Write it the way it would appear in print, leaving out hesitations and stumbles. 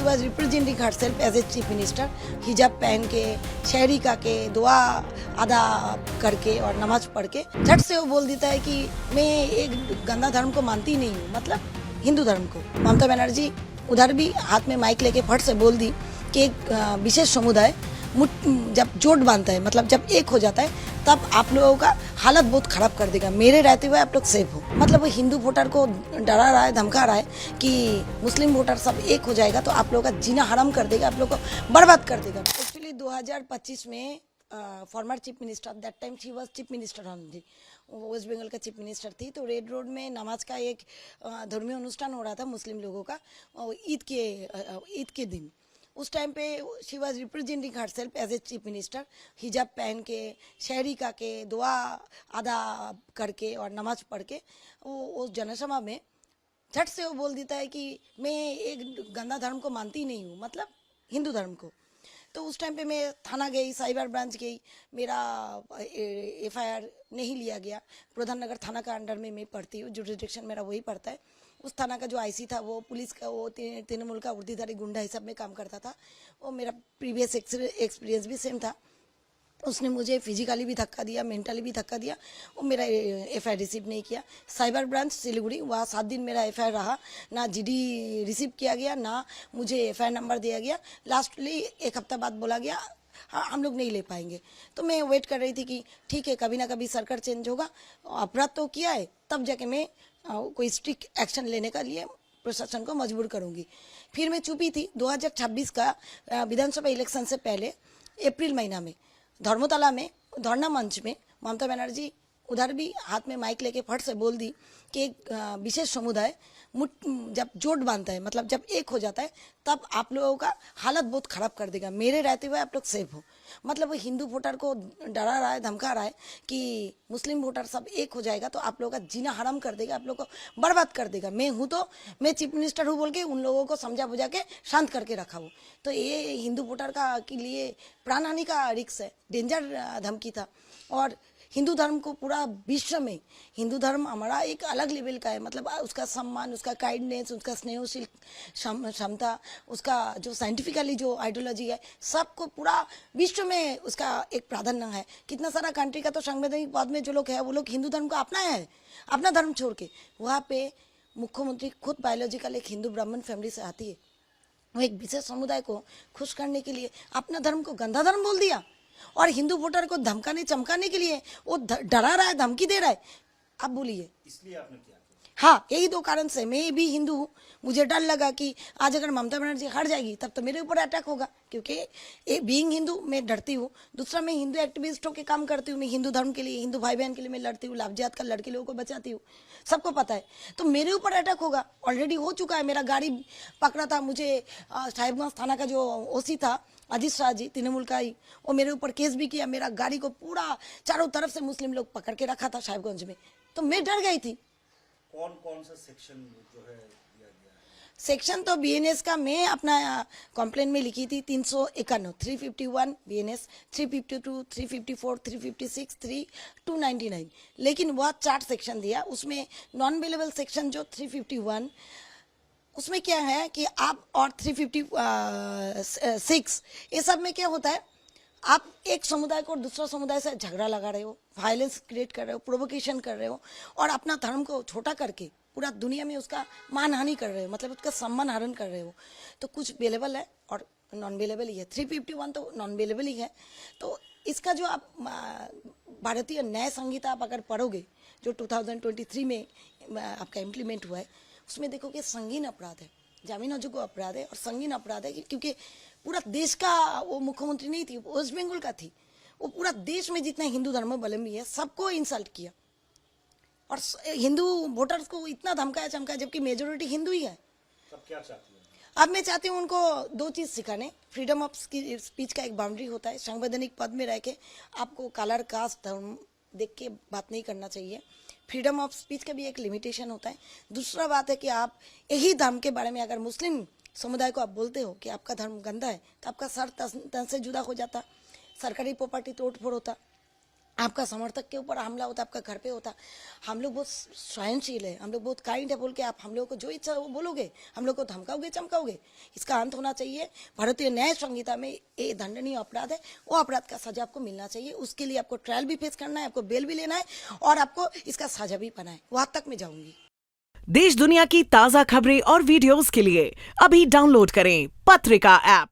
was representing herself as a chief minister, हिजाब पहन के, शहरी का के, दुआ अदा करके और नमाज पढ़ के झट से वो बोल देता है कि मैं एक गंदा धर्म को मानती नहीं हूँ, मतलब हिंदू धर्म को। ममता बनर्जी उधर भी हाथ में माइक लेके फट से बोल दी कि एक विशेष समुदाय जब जोट बांधता है, मतलब जब एक हो जाता है, तब आप लोगों का हालत बहुत खराब कर देगा। मेरे रहते हुए आप लोग सेफ हो। मतलब वो हिंदू वोटर को डरा रहा है, धमका रहा है कि मुस्लिम वोटर सब एक हो जाएगा तो आप लोगों का जीना हराम कर देगा, आप लोगों को बर्बाद कर देगा। एक्चुअली 2025 में former chief minister, that time she was chief minister only, West Bengal का चीफ मिनिस्टर थी। तो रेड रोड में नमाज का एक धर्मीय अनुष्ठान हो रहा था मुस्लिम लोगों का, ईद के दिन। उस टाइम पे she was representing herself as a chief minister, हिजाब पहन के, शहरी का के, दुआ अदा करके और नमाज पढ़ के वो उस जनसभा में झट से वो बोल देता है कि मैं एक गंदा धर्म को मानती नहीं हूँ, मतलब हिंदू धर्म को। तो उस टाइम पे मैं थाना गई, साइबर ब्रांच गई, मेरा एफआईआर नहीं लिया गया। प्रधान नगर थाना का अंडर में मैं पढ़ती हूँ, जुडिक्शन मेरा वही पड़ता है। उस थाना का जो आईसी था वो पुलिस का, वो तृणमूल का उर्दीधारी गुंडा हिसाब में काम करता था। वो मेरा प्रीवियस एक्सपीरियंस भी सेम था। उसने मुझे फिजिकली भी धक्का दिया, मेंटली भी धक्का दिया। वो मेरा एफआईआर रिसीव नहीं किया। साइबर ब्रांच सिलीगुड़ी, वहाँ 7 दिन मेरा एफआईआर रहा, ना जीडी रिसीव किया गया, ना मुझे एफआईआर नंबर दिया गया। लास्टली 1 हफ्ता बाद बोला गया हाँ हम लोग नहीं ले पाएंगे। तो मैं वेट कर रही थी कि ठीक है, कभी ना कभी सरकार चेंज होगा, अपराध तो किया है, तब जाके मैं कोई स्ट्रिक्ट एक्शन लेने का लिए प्रशासन को मजबूर करूंगी। फिर मैं चुपी थी। 2026 का विधानसभा इलेक्शन से पहले अप्रैल महीना में धर्मतला में धरना मंच में ममता बनर्जी उधर भी हाथ में माइक लेके फट से बोल दी कि एक विशेष समुदाय जब जोट बांधता है, मतलब जब एक हो जाता है, तब आप लोगों का हालत बहुत खराब कर देगा। मेरे रहते हुए आप लोग सेफ हो। मतलब वो हिंदू वोटर को डरा रहा है, धमका रहा है कि मुस्लिम वोटर सब एक हो जाएगा तो आप लोगों का जीना हराम कर देगा, आप लोगों को बर्बाद कर देगा। मैं हूँ तो मैं चीफ मिनिस्टर हूँ बोल के उन लोगों को समझा बुझा के शांत करके रखा हूँ। तो ये हिंदू वोटर का के लिए प्राण हानि का रिस्क है, डेंजर धमकी था। और हिंदू धर्म को पूरा विश्व में हिंदू धर्म हमारा एक अलग लेवल का है, मतलब उसका सम्मान, उसका काइंडनेस, उसका स्नेहशील क्षमता, उसका जो साइंटिफिकली जो आइडियोलॉजी है, सबको पूरा विश्व में उसका एक प्राधान्य है। कितना सारा कंट्री का तो संवैधानिक पद में जो लोग है वो लोग हिंदू धर्म को अपनाया है, अपना धर्म छोड़ के। वहाँ पे मुख्यमंत्री खुद बायोलॉजिकल एक हिंदू ब्राह्मण फैमिली से आती है। वो एक विशेष समुदाय को खुश करने के लिए अपना धर्म को गंदा धर्म बोल दिया, और हिंदू वोटर को धमकाने चमकाने के लिए वो डरा रहा है, धमकी दे रहा है। अब बोलिए, इसलिए आपने क्या किया? हाँ, यही 2 कारण से। मैं भी हिंदू हूँ, मुझे डर लगा कि आज अगर ममता बनर्जी हट जाएगी तब तो मेरे ऊपर अटैक होगा, क्योंकि बीइंग हिंदू मैं डरती हूँ। दूसरा, मैं हिंदू एक्टिविस्ट होकर काम करती हूँ, मैं हिंदू धर्म के लिए, हिंदू भाई बहन के लिए मैं लड़ती हूँ, लाभजात का लड़के लोगों को बचाती हूँ, सबको पता है। तो मेरे ऊपर अटैक होगा, ऑलरेडी हो चुका है। मेरा गाड़ी पकड़ा था, मुझे साहिबगंज थाना का जो ओसी था अजीत शाह जी, तृणमूल का ही, वो मेरे ऊपर केस भी किया। मेरा गाड़ी को पूरा चारों तरफ से मुस्लिम लोग पकड़ के रखा था साहिबगंज में। तो मैं डर गई थी। कौन कौन सा सेक्शन जो है दिया गया है? सेक्शन तो बीएनएस का मैं अपना कंप्लेन में लिखी थी 351, 351 बीएनएस, 352, 354, 356, 299, लेकिन वह 4 सेक्शन दिया। उसमें नॉन अवेलेबल सेक्शन जो 351, उसमें क्या है कि आप, और 356, ये सब में क्या होता है, आप एक समुदाय को दूसरा समुदाय से झगड़ा लगा रहे हो, वायलेंस क्रिएट कर रहे हो, प्रोवोकेशन कर रहे हो, और अपना धर्म को छोटा करके पूरा दुनिया में उसका मानहानि कर रहे हो, मतलब उसका सम्मान हरण कर रहे हो। तो कुछ अवेलेबल है और नॉन अवेलेबल ही है। 351 तो नॉन अवेलेबल ही है। तो इसका जो आप भारतीय न्याय संहिता आप अगर पढ़ोगे, जो 2023 में आपका इम्प्लीमेंट हुआ है, उसमें देखो कि संगीन अपराध है, जामीन अयोग्य अपराध है, और संगीन अपराध है क्योंकि पूरा देश का वो मुख्यमंत्री नहीं थी, वेस्ट बंगाल का थी। वो पूरा देश में जितना हिंदू धर्मावलंबी है सबको इंसल्ट किया, और हिंदू वोटर्स को इतना धमकाया चमकाया, जबकि मेजोरिटी हिंदू ही है। अब क्या चाहती है? अब मैं चाहती हूँ उनको 2 चीज़ सिखाने। फ्रीडम ऑफ स्पीच का एक बाउंड्री होता है, संवैधानिक पद में रह के आपको कलर, कास्ट, धर्म देख के बात नहीं करना चाहिए। फ्रीडम ऑफ स्पीच का भी एक लिमिटेशन होता है। दूसरा बात है कि आप यही धर्म के बारे में अगर मुस्लिम समुदाय को आप बोलते हो कि आपका धर्म गंदा है, तो आपका सर तन से जुदा हो जाता, सरकारी प्रॉपर्टी तोड़ फोड़ होता, आपका समर्थक के ऊपर हमला होता, आपका घर पे होता। हम लोग बहुत सहनशील है, हम लोग बहुत काइंड है, बोल के आप हम लोग को जो इच्छा वो बोलोगे, हम लोग को धमकाओगे चमकाओगे, इसका अंत होना चाहिए। भारतीय न्याय संहिता में ये दंडनीय अपराध है, वो अपराध का सजा आपको मिलना चाहिए। उसके लिए आपको ट्रायल भी फेस करना है, आपको बेल भी लेना है और आपको इसका सजा भी पाना है। वहां तक मैं जाऊंगी। देश दुनिया की ताजा खबरें और वीडियोस के लिए अभी डाउनलोड करें पत्रिका ऐप।